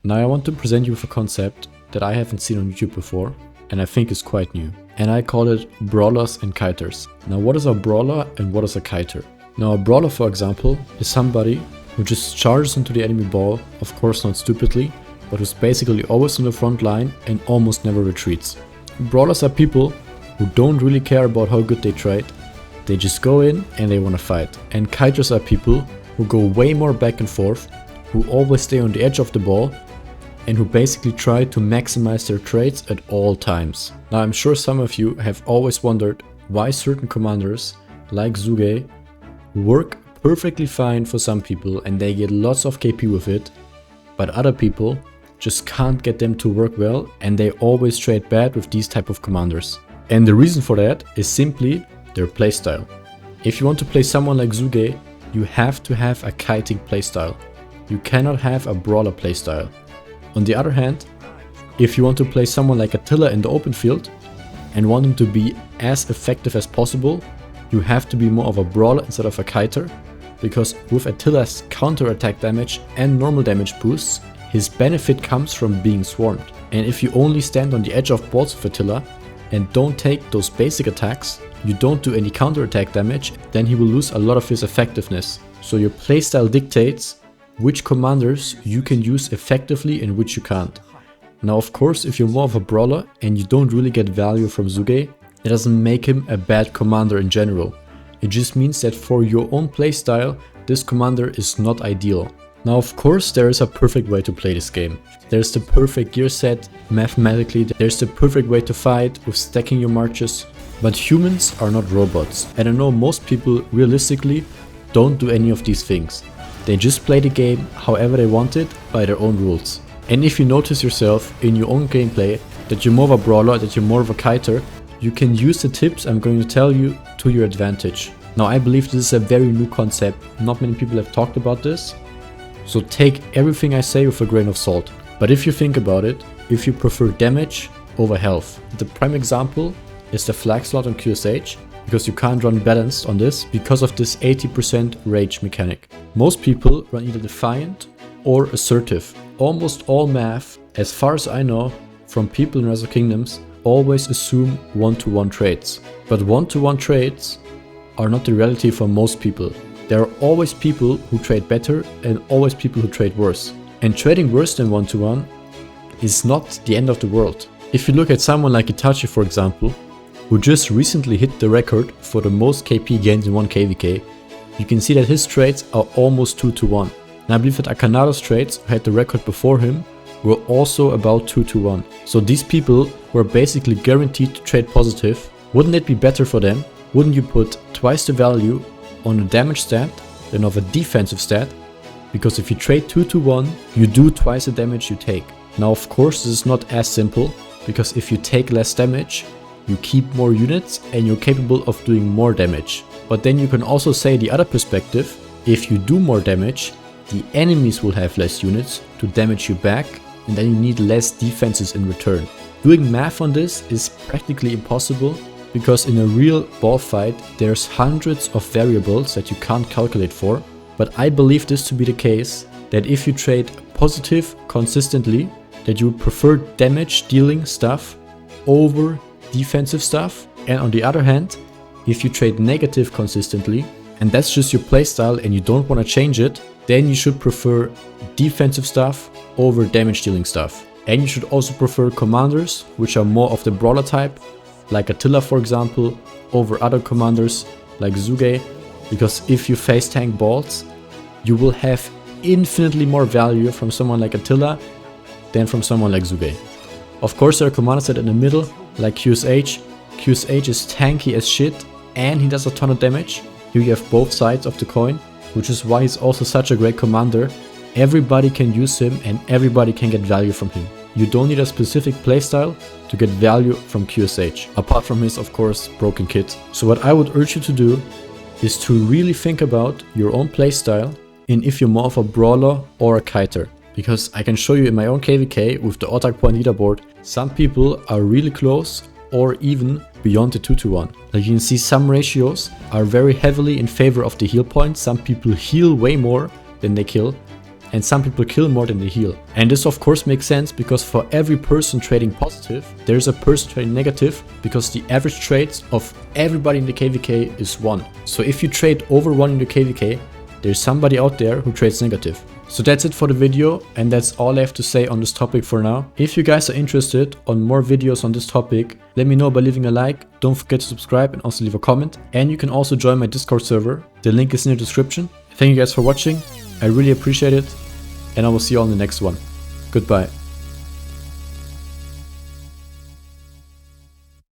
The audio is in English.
Now I want to present you with a concept that I haven't seen on YouTube before, and I think is quite new. And I call it Brawlers and Kiters. Now what is a Brawler and what is a Kiter? Now a Brawler, for example, is somebody who just charges into the enemy ball, of course not stupidly, but who's basically always on the front line and almost never retreats. Brawlers are people who don't really care about how good they trade, they just go in and they want to fight. And Kiters are people who go way more back and forth, who always stay on the edge of the ball, and who basically try to maximize their trades at all times. Now I'm sure some of you have always wondered why certain commanders, like Zuge, work perfectly fine for some people and they get lots of KP with it, but other people just can't get them to work well and they always trade bad with these type of commanders. And the reason for that is simply their playstyle. If you want to play someone like Zuge, you have to have a kiting playstyle. You cannot have a brawler playstyle. On the other hand, if you want to play someone like Attila in the open field and want him to be as effective as possible, you have to be more of a brawler instead of a kiter, because with Attila's counter-attack damage and normal damage boosts, his benefit comes from being swarmed. And if you only stand on the edge of balls with Attila and don't take those basic attacks, you don't do any counter-attack damage, then he will lose a lot of his effectiveness. So your playstyle dictates which commanders you can use effectively and which you can't. Now of course, if you're more of a brawler and you don't really get value from Zuge, it doesn't make him a bad commander in general. It just means that for your own playstyle, this commander is not ideal. Now of course there is a perfect way to play this game. There's the perfect gear set, mathematically there's the perfect way to fight with stacking your marches. But humans are not robots, and I know most people realistically don't do any of these things. They just play the game however they want it by their own rules. And if you notice yourself in your own gameplay that you're more of a brawler, that you're more of a kiter, you can use the tips I'm going to tell you to your advantage. Now I believe this is a very new concept, not many people have talked about this, so take everything I say with a grain of salt. But if you think about it, if you prefer damage over health, the prime example is the flag slot on QSH, because you can't run balanced on this because of this 80% rage mechanic. Most people run either Defiant or Assertive. Almost all math, as far as I know, from people in Rise of Kingdoms, always assume one-to-one trades. But one-to-one trades are not the reality for most people. There are always people who trade better and always people who trade worse. And trading worse than one-to-one is not the end of the world. If you look at someone like Itachi, for example, who just recently hit the record for the most KP gained in one KVK, you can see that his trades are almost 2-to-1. And I believe that Akanada's trades, who had the record before him, were also about 2-to-1. So these people were basically guaranteed to trade positive. Wouldn't it be better for them? Wouldn't you put twice the value on a damage stat than of a defensive stat? Because if you trade 2-to-1, you do twice the damage you take. Now of course this is not as simple, because if you take less damage, you keep more units and you're capable of doing more damage. But then you can also say the other perspective, if you do more damage, the enemies will have less units to damage you back, and then you need less defenses in return. Doing math on this is practically impossible, because in a real ball fight there's hundreds of variables that you can't calculate for. But I believe this to be the case, that if you trade positive consistently, that you would prefer damage dealing stuff over defensive stuff. And on the other hand, if you trade negative consistently, and that's just your playstyle and you don't want to change it, then you should prefer defensive stuff over damage dealing stuff. And you should also prefer commanders which are more of the brawler type, like Attila for example, over other commanders like Zuge, because if you face tank balls, you will have infinitely more value from someone like Attila than from someone like Zuge. Of course there are commanders that in the middle, like QSH. QSH is tanky as shit and he does a ton of damage. Here you have both sides of the coin, which is why he's also such a great commander. Everybody can use him and everybody can get value from him. You don't need a specific playstyle to get value from QSH, apart from his, of course, broken kit. So what I would urge you to do is to really think about your own playstyle and if you're more of a brawler or a kiter. Because I can show you in my own KVK with the attack point leaderboard, some people are really close or even beyond the 2-to-1. Like you can see some ratios are very heavily in favor of the heal point. Some people heal way more than they kill. and some people kill more than they heal. And this of course makes sense because for every person trading positive, there's a person trading negative, because the average trades of everybody in the KVK is 1. So if you trade over 1 in the KVK, there's somebody out there who trades negative. So that's it for the video, and that's all I have to say on this topic for now. If you guys are interested on more videos on this topic, let me know by leaving a like. Don't forget to subscribe and also leave a comment. And you can also join my Discord server. The link is in the description. Thank you guys for watching. I really appreciate it, and I will see you all in the next one. Goodbye.